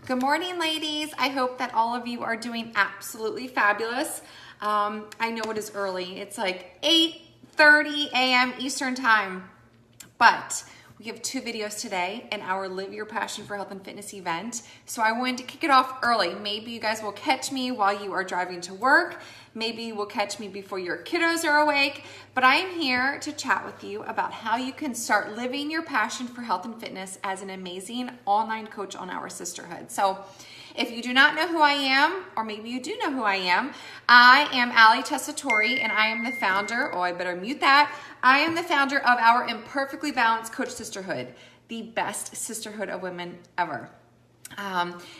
Good morning, ladies. I hope that all of you are doing absolutely fabulous. I know it is early. It's like 8:30 a.m. Eastern time, but we have two videos today in our Live Your Passion for Health and Fitness event. So I wanted to kick it off early. Maybe you guys will catch me while you are driving to work. Maybe you will catch me before your kiddos are awake. But I am here to chat with you about how you can start living your passion for health and fitness as an amazing online coach on our sisterhood. So if you do not know who I am, or maybe you do know who I am Ali Tessatori, and I am the founder, I better mute that. I am the founder of our Imperfectly Balanced Coach Sisterhood, the best sisterhood of women ever.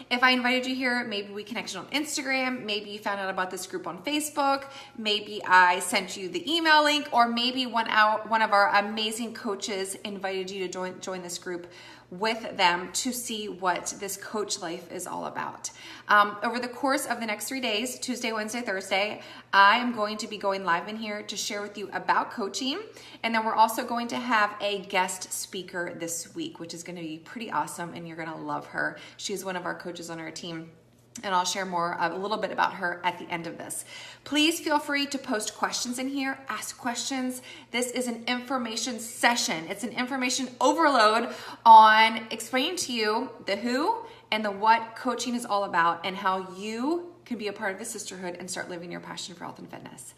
If I invited you here, maybe we connected on Instagram, maybe you found out about this group on Facebook, maybe I sent you the email link, or maybe one of our amazing coaches invited you to join this group with them to see what this coach life is all about. Over the course of the next 3 days, Tuesday, Wednesday, Thursday, I am going to be going live in here to share with you about coaching. And then we're also going to have a guest speaker this week, which is going to be pretty awesome, and you're going to love her. She's one of our coaches on our team. And I'll share a little bit about her at the end of this. Please feel free to post questions in here, ask questions. This is an information session. It's an information overload on explaining to you the who and the what coaching is all about and how you can be a part of the sisterhood and start living your passion for health and fitness.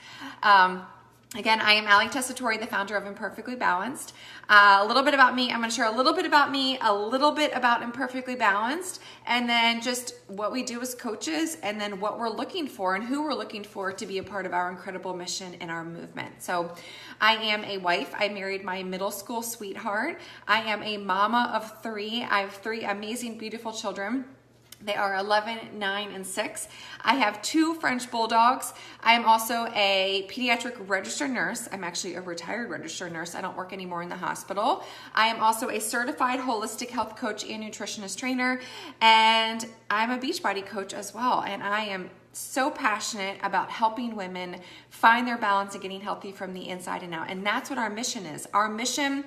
Again, I am Ali Tessatori, the founder of Imperfectly Balanced. A little bit about me. I'm going to share a little bit about me, a little bit about Imperfectly Balanced, and then just what we do as coaches, and then what we're looking for and who we're looking for to be a part of our incredible mission and our movement. So I am a wife. I married my middle school sweetheart. I am a mama of three. I have three amazing, beautiful children. They are 11, 9, and 6. I have 2 French bulldogs. I am also a pediatric registered nurse. I'm actually a retired registered nurse. I don't work anymore in the hospital. I am also a certified holistic health coach and nutritionist trainer, and I'm a Beachbody coach as well. And I am so passionate about helping women find their balance and getting healthy from the inside and out. And that's what our mission is. Our mission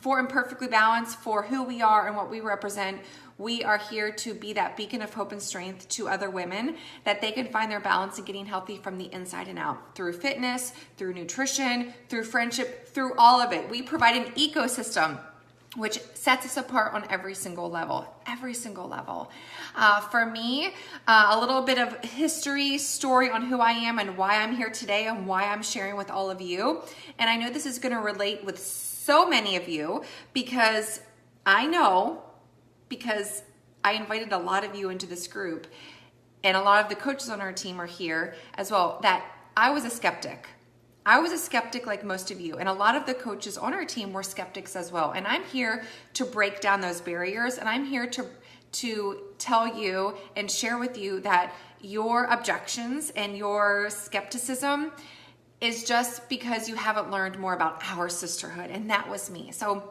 for Imperfectly Balanced, for who we are and what we represent. We are here to be that beacon of hope and strength to other women, that they can find their balance and getting healthy from the inside and out, through fitness, through nutrition, through friendship, through all of it. We provide an ecosystem which sets us apart on every single level. For me, a little bit of history, story on who I am and why I'm here today and why I'm sharing with all of you. And I know this is going to relate with so many of you because I invited a lot of you into this group, and a lot of the coaches on our team are here as well, that I was a skeptic. I was a skeptic like most of you, and a lot of the coaches on our team were skeptics as well. And I'm here to break down those barriers, and I'm here to tell you and share with you that your objections and your skepticism is just because you haven't learned more about our sisterhood, and that was me. So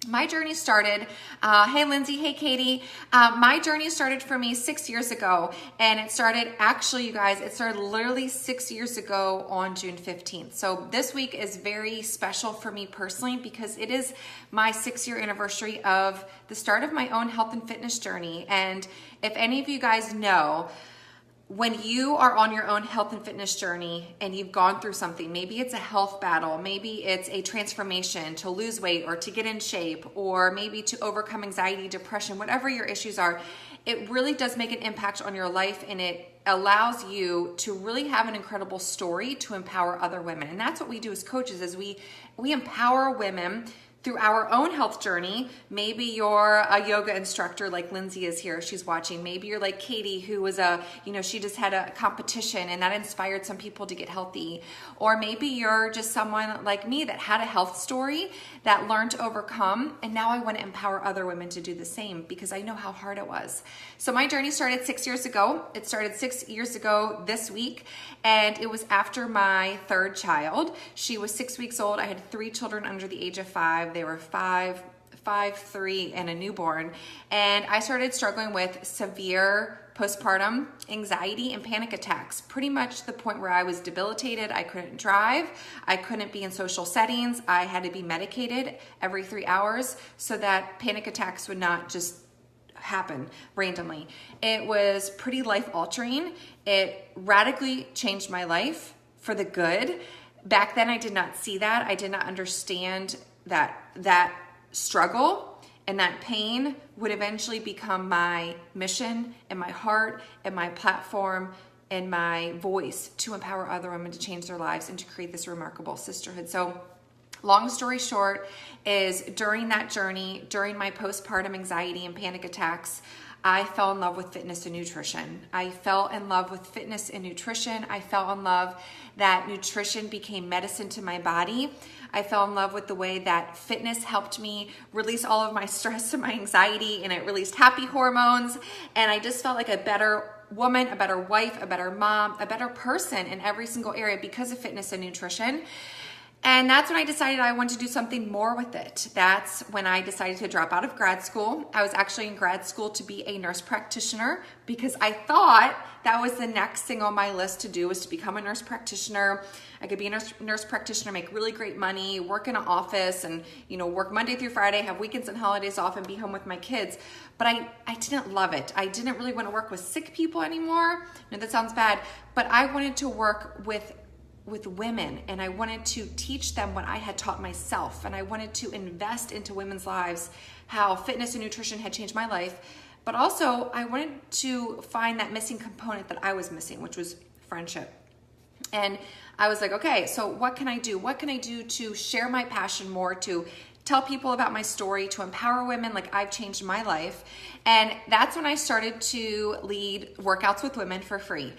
my journey started, hey Lindsay, hey Katie, my journey started for me 6 years ago, and it started, actually you guys, it started literally 6 years ago on June 15th. So this week is very special for me personally because it is my 6-year anniversary of the start of my own health and fitness journey. And if any of you guys know, when you are on your own health and fitness journey and you've gone through something, maybe it's a health battle, maybe it's a transformation to lose weight or to get in shape, or maybe to overcome anxiety, depression, whatever your issues are, it really does make an impact on your life, and it allows you to really have an incredible story to empower other women. And that's what we do as coaches, is we empower women through our own health journey. Maybe you're a yoga instructor like Lindsay is here, she's watching. Maybe you're like Katie, who was she just had a competition and that inspired some people to get healthy. Or maybe you're just someone like me that had a health story that learned to overcome, and now I want to empower other women to do the same because I know how hard it was. So my journey started 6 years ago. It started 6 years ago this week, and it was after my 3rd child. She was 6 weeks old. I had 3 children under the age of 5. They were 5, 3, and a newborn. And I started struggling with severe postpartum anxiety and panic attacks, pretty much the point where I was debilitated. I couldn't drive. I couldn't be in social settings. I had to be medicated every 3 hours so that panic attacks would not just happen randomly. It was pretty life altering. It radically changed my life for the good. Back then I did not see that. I did not understand that struggle and that pain would eventually become my mission and my heart and my platform and my voice to empower other women to change their lives and to create this remarkable sisterhood. So long story short is during that journey, during my postpartum anxiety and panic attacks, I fell in love with fitness and nutrition. I fell in love with fitness and nutrition. I fell in love that nutrition became medicine to my body. I fell in love with the way that fitness helped me release all of my stress and my anxiety, and it released happy hormones. And I just felt like a better woman, a better wife, a better mom, a better person in every single area because of fitness and nutrition. And that's when I decided I wanted to do something more with it. That's when I decided to drop out of grad school. I was actually in grad school to be a nurse practitioner because I thought that was the next thing on my list to do, was to become a nurse practitioner. I could be a nurse practitioner, make really great money, work in an office, and work Monday through Friday, have weekends and holidays off, and be home with my kids. But I didn't love it. I didn't really want to work with sick people anymore. No, that sounds bad. But I wanted to work with women, and I wanted to teach them what I had taught myself, and I wanted to invest into women's lives, how fitness and nutrition had changed my life. But also I wanted to find that missing component that I was missing, which was friendship. And I was like, okay, so what can I do? What can I do to share my passion more, to tell people about my story, to empower women like I've changed my life? And that's when I started to lead workouts with women for free.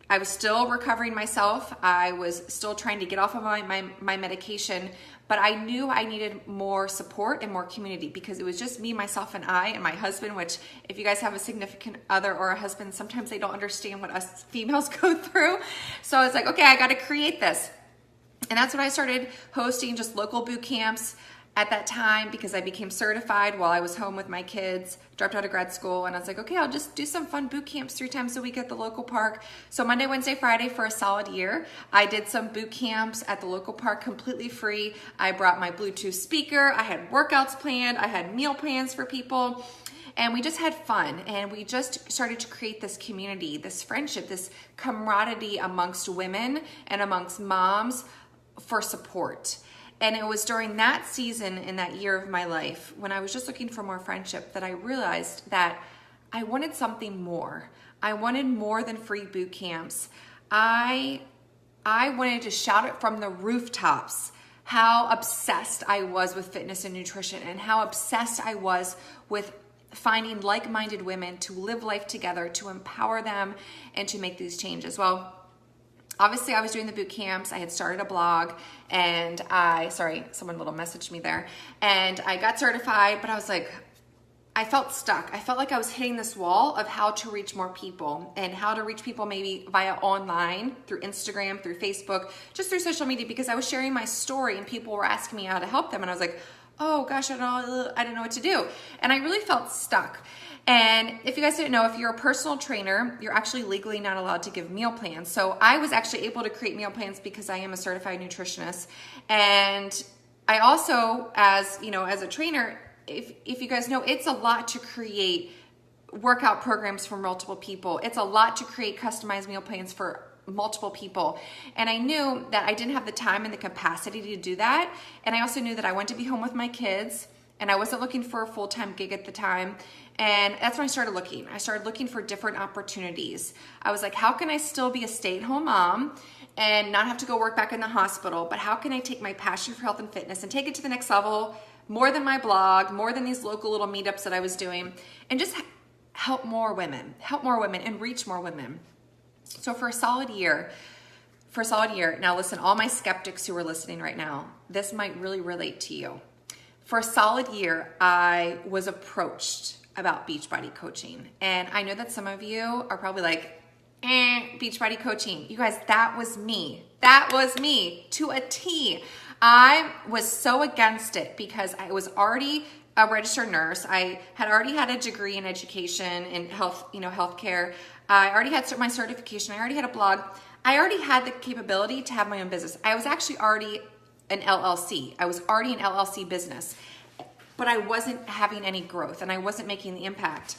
I was still recovering myself. I was still trying to get off of my medication, but I knew I needed more support and more community because it was just me, myself, and I, and my husband, which if you guys have a significant other or a husband, sometimes they don't understand what us females go through. So I was like, okay, I got to create this. And that's when I started hosting just local boot camps at that time because I became certified while I was home with my kids, dropped out of grad school, and I was like, okay, I'll just do some fun boot camps 3 times a week at the local park. So Monday, Wednesday, Friday for a solid year, I did some boot camps at the local park completely free. I brought my Bluetooth speaker, I had workouts planned, I had meal plans for people, and we just had fun, and we just started to create this community, this friendship, this camaraderie amongst women and amongst moms for support. And it was during that season in that year of my life when I was just looking for more friendship that I realized that I wanted something more. I wanted more than free boot camps. I wanted to shout it from the rooftops how obsessed I was with fitness and nutrition, and how obsessed I was with finding like-minded women to live life together, to empower them, and to make these changes. Well, obviously, I was doing the boot camps. I had started a blog, and someone little messaged me there, and I got certified, but I was like, I felt stuck. I felt like I was hitting this wall of how to reach more people, and how to reach people maybe via online, through Instagram, through Facebook, just through social media, because I was sharing my story and people were asking me how to help them, and I was like, oh gosh, I don't know what to do. And I really felt stuck. And if you guys didn't know, if you're a personal trainer, you're actually legally not allowed to give meal plans. So I was actually able to create meal plans because I am a certified nutritionist. And I also, as a trainer, if you guys know, it's a lot to create workout programs for multiple people. It's a lot to create customized meal plans for multiple people. And I knew that I didn't have the time and the capacity to do that. And I also knew that I wanted to be home with my kids, and I wasn't looking for a full-time gig at the time. And that's when I started looking. I started looking for different opportunities. I was like, how can I still be a stay-at-home mom and not have to go work back in the hospital, but how can I take my passion for health and fitness and take it to the next level, more than my blog, more than these local little meetups that I was doing, and just help more women and reach more women. So for a solid year, now listen, all my skeptics who are listening right now, this might really relate to you. For a solid year, I was approached about Beachbody coaching. And I know that some of you are probably like, Beachbody coaching. You guys, that was me. That was me to a T. I was so against it because I was already a registered nurse. I had already had a degree in education and health, healthcare. I already had my certification. I already had a blog. I already had the capability to have my own business. I was actually already an LLC. I was already an LLC business. but I wasn't having any growth and I wasn't making the impact.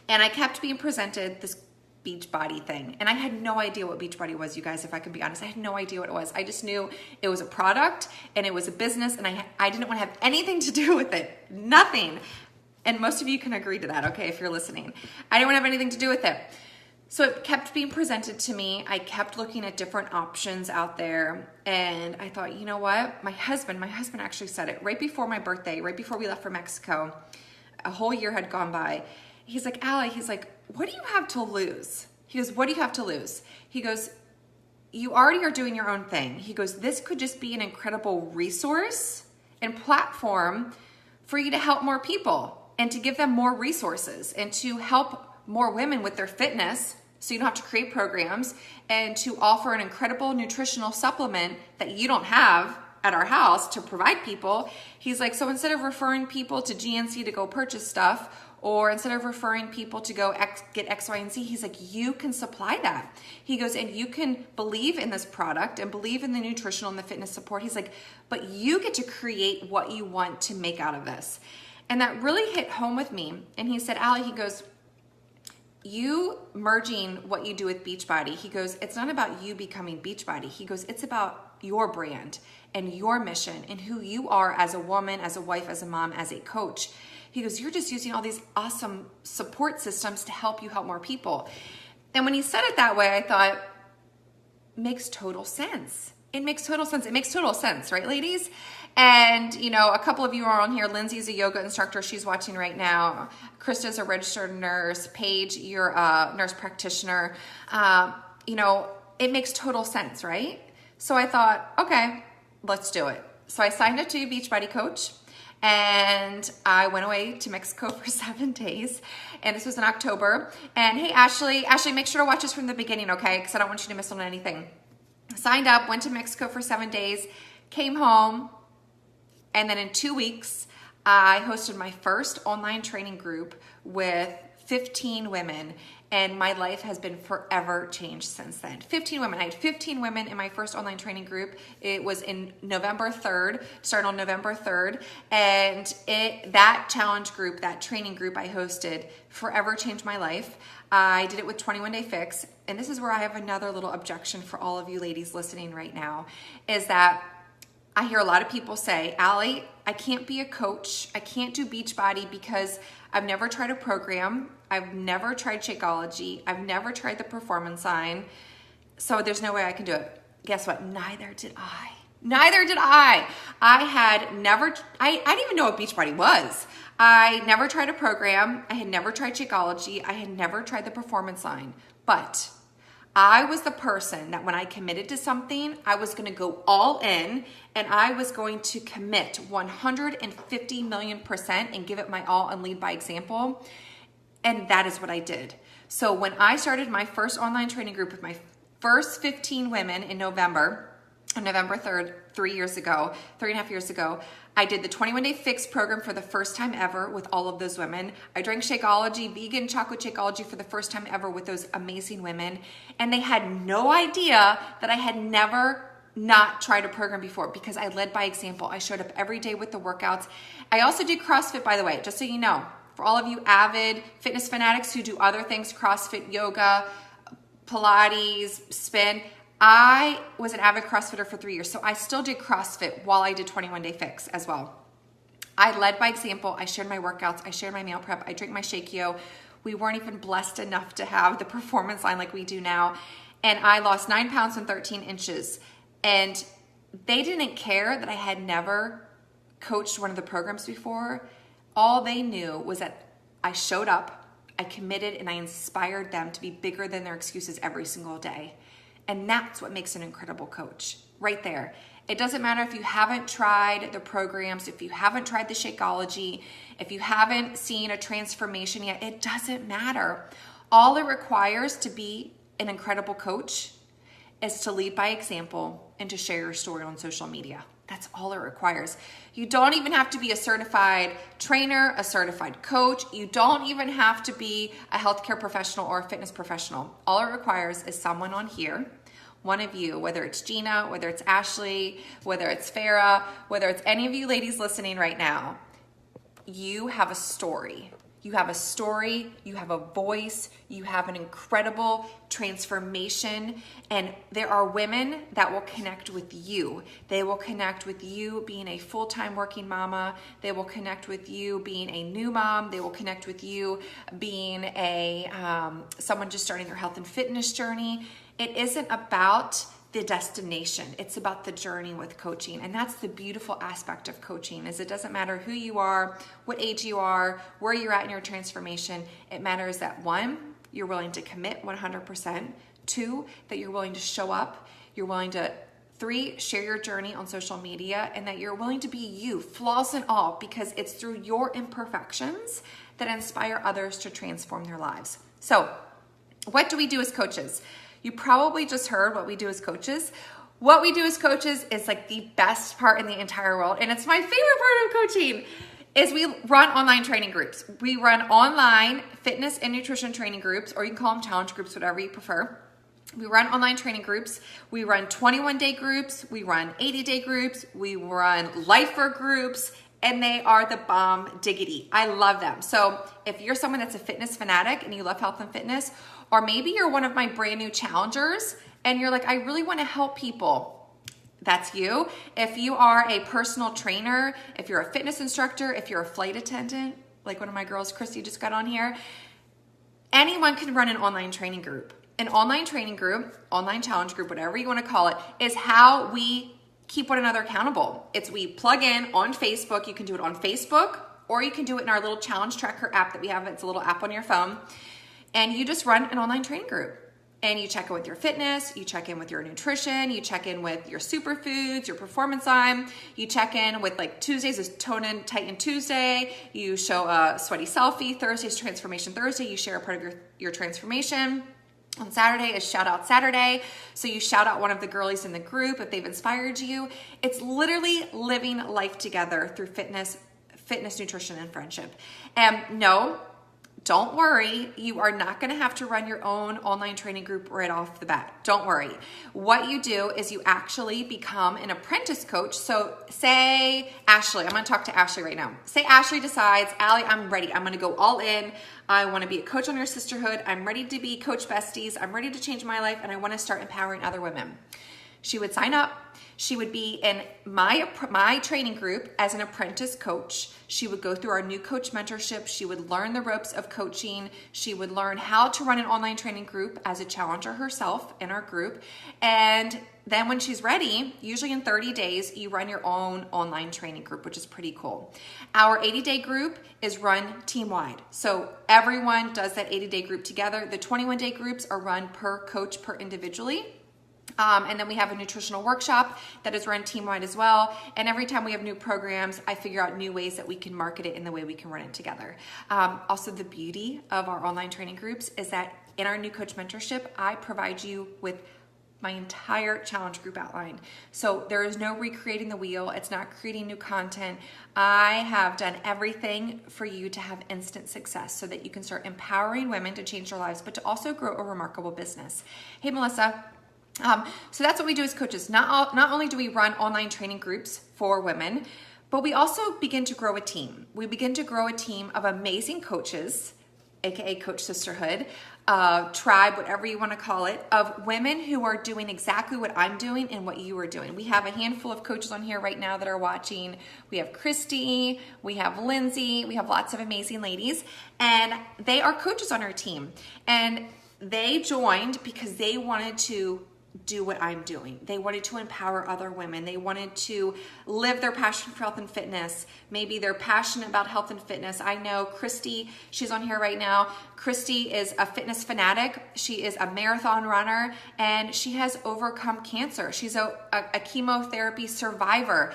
And I kept being presented this Beachbody thing. And I had no idea what Beachbody was, you guys, if I could be honest. I had no idea what it was. I just knew it was a product and it was a business, and I didn't want to have anything to do with it. Nothing. And most of you can agree to that, okay, if you're listening. I didn't want to have anything to do with it. So it kept being presented to me. I kept looking at different options out there. And I thought, you know what? My husband actually said it right before my birthday, right before we left for Mexico. A whole year had gone by. He's like, Allie, he's like, what do you have to lose? He goes, what do you have to lose? He goes, you already are doing your own thing. He goes, this could just be an incredible resource and platform for you to help more people and to give them more resources and to help more women with their fitness, so you don't have to create programs, and to offer an incredible nutritional supplement that you don't have at our house to provide people. He's like, so instead of referring people to GNC to go purchase stuff, or instead of referring people to go get X, Y, and Z, he's like, you can supply that. He goes, and you can believe in this product and believe in the nutritional and the fitness support. He's like, but you get to create what you want to make out of this. And that really hit home with me. And he said, Allie, he goes, you merging what you do with Beachbody, he goes, it's not about you becoming Beachbody. He goes, it's about your brand and your mission and who you are as a woman, as a wife, as a mom, as a coach. He goes, you're just using all these awesome support systems to help you help more people. And when he said it that way, I thought, makes total sense. It makes total sense. It makes total sense, right, ladies? And, you know, a couple of you are on here. Lindsay's a yoga instructor. She's watching right now. Krista's a registered nurse. Paige, you're a nurse practitioner. You know, it makes total sense, right? So I thought, okay, let's do it. So I signed up to be a Beachbody coach. And I went away to Mexico for 7 days. And this was in October. And hey, Ashley, make sure to watch this from the beginning, okay? Because I don't want you to miss on anything. Signed up, went to Mexico for 7 days, came home. And then in 2 weeks, I hosted my first online training group with 15 women. And my life has been forever changed since then. 15 women. I had 15 women in my first online training group. It was in November 3rd, started on November 3rd. And that challenge group, that training group I hosted, forever changed my life. I did it with 21 Day Fix. And this is where I have another little objection for all of you ladies listening right now, is that I hear a lot of people say, Allie, I can't be a coach. I can't do Beachbody because I've never tried a program. I've never tried Shakeology. I've never tried the performance line. So there's no way I can do it. Guess what? Neither did I. Neither did I. I didn't even know what Beachbody was. I never tried a program. I had never tried Shakeology. I had never tried the performance line. But I was the person that when I committed to something, I was going to go all in, and I was going to commit 150 million% and give it my all and lead by example. And that is what I did. So when I started my first online training group with my first 15 women in November, on November 3rd, 3.5 years ago, I did the 21 Day Fix program for the first time ever with all of those women. I drank Shakeology, vegan chocolate Shakeology for the first time ever with those amazing women. And they had no idea that I had never not tried a program before because I led by example. I showed up every day with the workouts. I also did CrossFit, by the way, just so you know. For all of you avid fitness fanatics who do other things, CrossFit, yoga, Pilates, spin, I was an avid CrossFitter for 3 years, so I still did CrossFit while I did 21 Day Fix as well. I led by example. I shared my workouts. I shared my meal prep. I drank my Shakeo. We weren't even blessed enough to have the performance line like we do now. And I lost 9 pounds and 13 inches. And they didn't care that I had never coached one of the programs before. All they knew was that I showed up, I committed, and I inspired them to be bigger than their excuses every single day. And that's what makes an incredible coach, right there. It doesn't matter if you haven't tried the programs, if you haven't tried the Shakeology, if you haven't seen a transformation yet, it doesn't matter. All it requires to be an incredible coach is to lead by example and to share your story on social media. That's all it requires. You don't even have to be a certified trainer, a certified coach. You don't even have to be a healthcare professional or a fitness professional. All it requires is someone on here, one of you, whether it's Gina, whether it's Ashley, whether it's Farah, whether it's any of you ladies listening right now, you have a story. You have a story, you have a voice, you have an incredible transformation, and there are women that will connect with you. They will connect with you being a full-time working mama. They will connect with you being a new mom. They will connect with you being someone just starting their health and fitness journey. It isn't about the destination. It's about the journey with coaching. And that's the beautiful aspect of coaching, is it doesn't matter who you are, what age you are, where you're at in your transformation. It matters that 1, you're willing to commit 100%. 2, that you're willing to show up. You're willing to 3, share your journey on social media, and that you're willing to be you, flaws and all, because it's through your imperfections that inspire others to transform their lives. So what do we do as coaches? You probably just heard what we do as coaches. What we do as coaches is like the best part in the entire world, and it's my favorite part of coaching, is we run online training groups. We run online fitness and nutrition training groups, or you can call them challenge groups, whatever you prefer. We run online training groups. We run 21-day groups. We run 80-day groups. We run lifer groups, and they are the bomb diggity. I love them. So if you're someone that's a fitness fanatic and you love health and fitness, or maybe you're one of my brand new challengers and you're like, I really want to help people. That's you. If you are a personal trainer, if you're a fitness instructor, if you're a flight attendant, like one of my girls, Christy, just got on here, anyone can run an online training group. An online training group, online challenge group, whatever you want to call it, is how we keep one another accountable. It's we plug in on Facebook. You can do it on Facebook, or you can do it in our little challenge tracker app that we have. It's a little app on your phone. And you just run an online training group. And you check in with your fitness, you check in with your nutrition, you check in with your superfoods, your performance time, you check in with, like, Tuesdays is Tone and Tighten Tuesday, you show a sweaty selfie, Thursday's Transformation Thursday, you share a part of your transformation. On Saturday is Shout Out Saturday. So you shout out one of the girlies in the group if they've inspired you. It's literally living life together through fitness, nutrition, and friendship. And no, don't worry, you are not gonna have to run your own online training group right off the bat. Don't worry. What you do is you actually become an apprentice coach. So say Ashley, I'm gonna talk to Ashley right now. Say Ashley decides, Allie, I'm ready. I'm gonna go all in. I wanna be a coach on your sisterhood. I'm ready to be coach besties. I'm ready to change my life, and I wanna start empowering other women. She would sign up. She would be in my training group as an apprentice coach. She would go through our new coach mentorship. She would learn the ropes of coaching. She would learn how to run an online training group as a challenger herself in our group. And then when she's ready, usually in 30 days, you run your own online training group, which is pretty cool. Our 80-day group is run team-wide. So everyone does that 80-day group together. The 21-day groups are run per coach, per individually. And then we have a nutritional workshop that is run team-wide as well. And every time we have new programs, I figure out new ways that we can market it and the way we can run it together. Also, the beauty of our online training groups is that in our new coach mentorship, I provide you with my entire challenge group outline. So there is no recreating the wheel. It's not creating new content. I have done everything for you to have instant success so that you can start empowering women to change their lives, but to also grow a remarkable business. Hey, Melissa. So that's what we do as coaches. Not only do we run online training groups for women, but we also begin to grow a team. We begin to grow a team of amazing coaches, aka Coach Sisterhood, tribe, whatever you want to call it, of women who are doing exactly what I'm doing and what you are doing. We have a handful of coaches on here right now that are watching. We have Christy, we have Lindsay, we have lots of amazing ladies, and they are coaches on our team. And they joined because they wanted to do what I'm doing. They wanted to empower other women. They wanted to live their passion for health and fitness. Maybe they're passionate about health and fitness. I know Christy, she's on here right now. Christy is a fitness fanatic. She is a marathon runner, and she has overcome cancer. She's a chemotherapy survivor.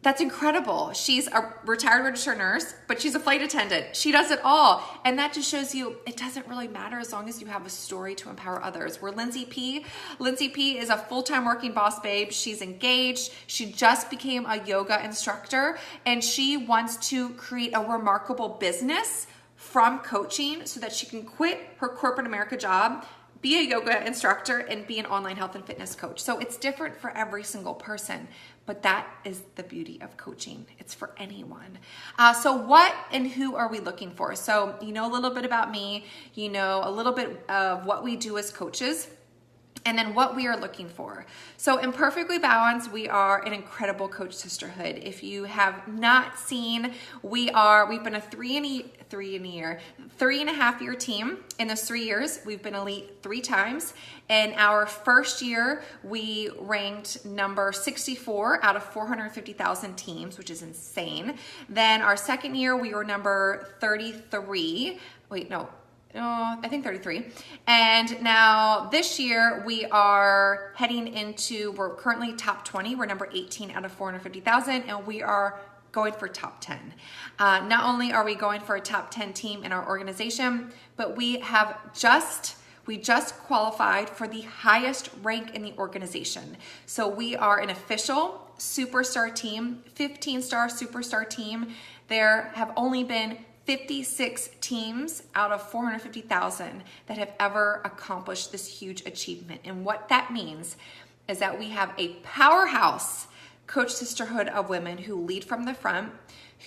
That's incredible. She's a retired registered nurse, but she's a flight attendant. She does it all. And that just shows you it doesn't really matter as long as you have a story to empower others. We're Lindsay P. Lindsay P is a full-time working boss babe. She's engaged. She just became a yoga instructor, and she wants to create a remarkable business from coaching so that she can quit her corporate America job, be a yoga instructor and be an online health and fitness coach. So it's different for every single person, but that is the beauty of coaching. It's for anyone. So what and who are we looking for? So you know a little bit about me, you know a little bit of what we do as coaches, and then what we are looking for. So in Perfectly Balanced, we are an incredible coach sisterhood. If you have not seen, we've been a 3.5 year team. In those 3 years, we've been elite 3 times. In our first year, we ranked number 64 out of 450,000 teams, which is insane. Then our second year, we were number 33. I think 33. And now this year we are we're currently top 20. We're number 18 out of 450,000, and we are going for top 10. Not only are we going for a top 10 team in our organization, but we just qualified for the highest rank in the organization. So we are an official superstar team, 15-star superstar team. There have only been 56 teams out of 450,000 that have ever accomplished this huge achievement. And what that means is that we have a powerhouse coach sisterhood of women who lead from the front,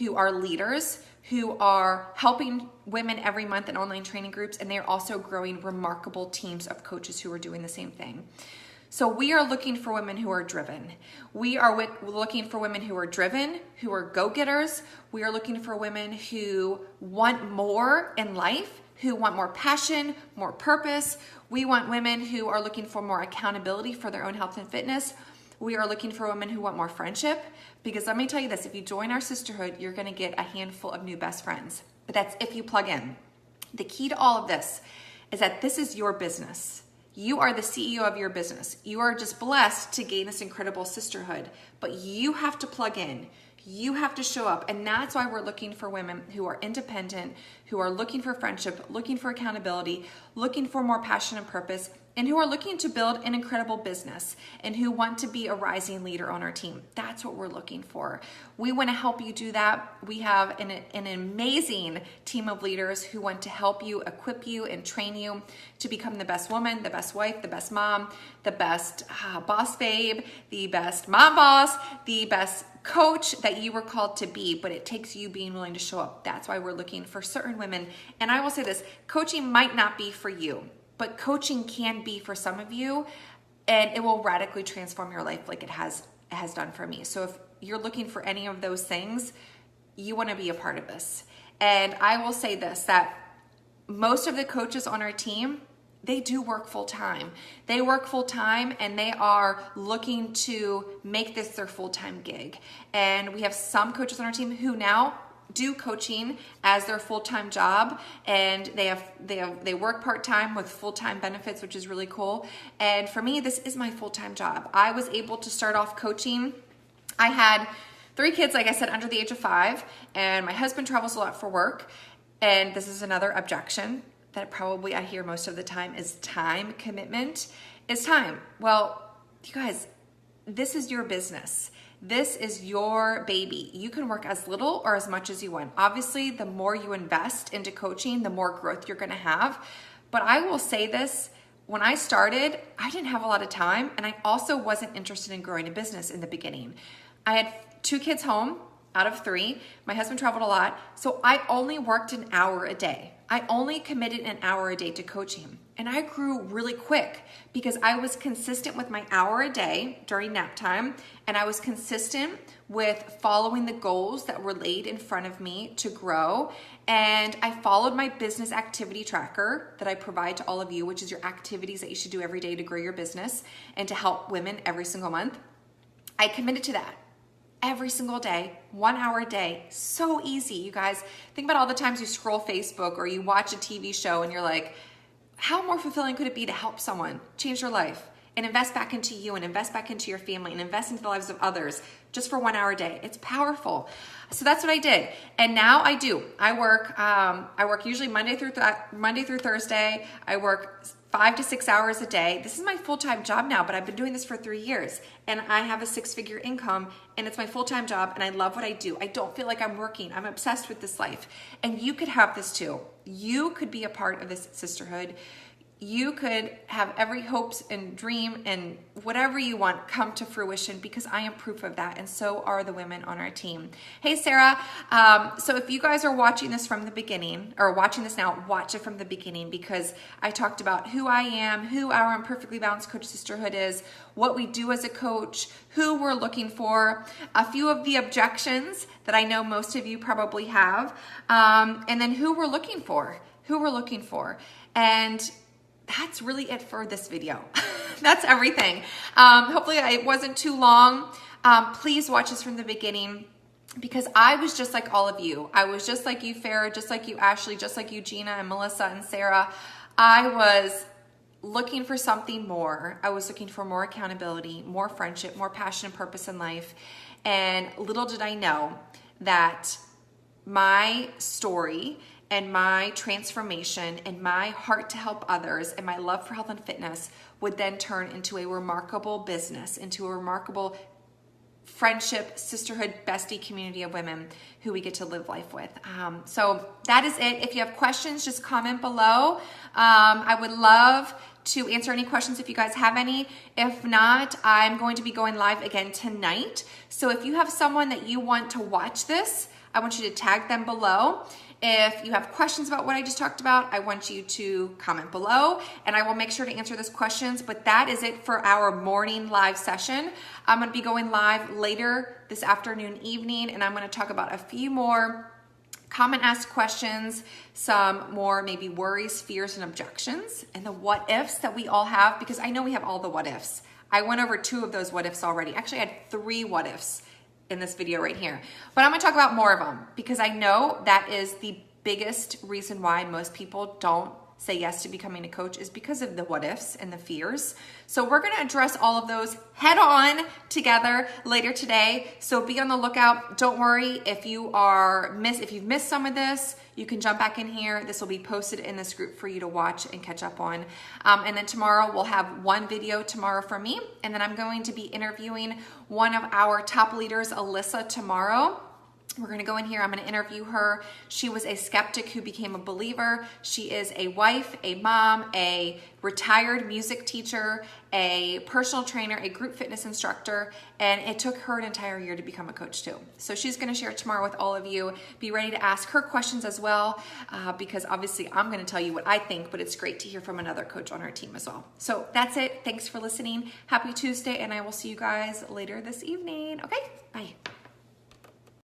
who are leaders, who are helping women every month in online training groups, and they're also growing remarkable teams of coaches who are doing the same thing. So we are looking for women who are driven. We are looking for women who are driven, who are go-getters. We are looking for women who want more in life, who want more passion, more purpose. We want women who are looking for more accountability for their own health and fitness. We are looking for women who want more friendship, because let me tell you this, if you join our sisterhood, you're gonna get a handful of new best friends. But that's if you plug in. The key to all of this is that this is your business. You are the CEO of your business. You are just blessed to gain this incredible sisterhood, but you have to plug in. You have to show up. And that's why we're looking for women who are independent, who are looking for friendship, looking for accountability, looking for more passion and purpose, and who are looking to build an incredible business and who want to be a rising leader on our team. That's what we're looking for. We want to help you do that. We have an amazing team of leaders who want to help you, equip you, and train you to become the best woman, the best wife, the best mom, the best boss babe, the best mom boss, the best coach that you were called to be, but it takes you being willing to show up. That's why we're looking for certain women. And I will say this, coaching might not be for you, but coaching can be for some of you, and it will radically transform your life like it has done for me. So if you're looking for any of those things, you want to be a part of this. And I will say this, that most of the coaches on our team, they do work full time. They work full time and they are looking to make this their full-time gig. And we have some coaches on our team who now do coaching as their full-time job, and they work part-time with full-time benefits, which is really cool. And for me, this is my full-time job. I was able to start off coaching. I had 3 kids, like I said, under the age of 5, and my husband travels a lot for work. And this is another objection that probably I hear most of the time, is time commitment. Is time. Well, you guys, this is your business. This is your baby. You can work as little or as much as you want. Obviously, the more you invest into coaching, the more growth you're gonna have. But I will say this, when I started, I didn't have a lot of time, and I also wasn't interested in growing a business in the beginning. I had 2 kids home out of 3. My husband traveled a lot, so I only worked an hour a day. I only committed an hour a day to coaching. And I grew really quick because I was consistent with my hour a day during nap time, and I was consistent with following the goals that were laid in front of me to grow. And I followed my business activity tracker that I provide to all of you, which is your activities that you should do every day to grow your business and to help women every single month. I committed to that. Every single day, 1 hour a day. So easy, you guys. Think about all the times you scroll Facebook or you watch a TV show and you're like, how more fulfilling could it be to help someone change their life and invest back into you and invest back into your family and invest into the lives of others just for 1 hour a day? It's powerful. So that's what I did. And now I do. I work usually Monday through Thursday. I work 5 to 6 hours a day. This is my full-time job now, but I've been doing this for 3 years, and I have a 6-figure income, and it's my full-time job, and I love what I do. I don't feel like I'm working. I'm obsessed with this life, and you could have this too. You could be a part of this sisterhood. you could have every hopes and dream and whatever you want come to fruition, because I am proof of that, and so are the women on our team. Hey, Sarah. So if you guys are watching this from the beginning, or watching this now, watch it from the beginning, because I talked about who I am, who our Imperfectly Balanced Coach Sisterhood is, what we do as a coach, who we're looking for, a few of the objections that I know most of you probably have, and then who we're looking for, And that's really it for this video. That's everything. Hopefully it wasn't too long. Please watch this from the beginning, because I was just like all of you. I was just like you, Farah, just like you, Ashley, just like you, Gina and Melissa and Sarah. I was looking for something more. I was looking for more accountability, more friendship, more passion and purpose in life. And little did I know that my story and my transformation and my heart to help others and my love for health and fitness would then turn into a remarkable business, into a remarkable friendship, sisterhood, bestie community of women who we get to live life with. So that is it. If you have questions, just comment below. I would love to answer any questions if you guys have any. If not, I'm going to be going live again tonight. So if you have someone that you want to watch this, I want you to tag them below. If you have questions about what I just talked about, I want you to comment below, and I will make sure to answer those questions. But that is it for our morning live session. I'm going to be going live later this afternoon, evening, and I'm going to talk about a few more common asked questions, some more maybe worries, fears, and objections, and the what ifs that we all have, because I know we have all the what ifs. I went over 2 of those what ifs already. Actually, I had 3 what ifs in this video right here, but I'm gonna talk about more of them, because I know that is the biggest reason why most people don't say yes to becoming a coach, is because of the what ifs and the fears. So we're gonna address all of those head on together later today. So be on the lookout. Don't worry if you've missed some of this, you can jump back in here. This will be posted in this group for you to watch and catch up on. And then tomorrow we'll have 1 video tomorrow from me, and then I'm going to be interviewing one of our top leaders, Alyssa, tomorrow. We're going to go in here. I'm going to interview her. She was a skeptic who became a believer. She is a wife, a mom, a retired music teacher, a personal trainer, a group fitness instructor, and it took her an entire year to become a coach too. So she's going to share tomorrow with all of you. Be ready to ask her questions as well, because obviously I'm going to tell you what I think, but it's great to hear from another coach on our team as well. So that's it. Thanks for listening. Happy Tuesday, and I will see you guys later this evening. Okay, bye.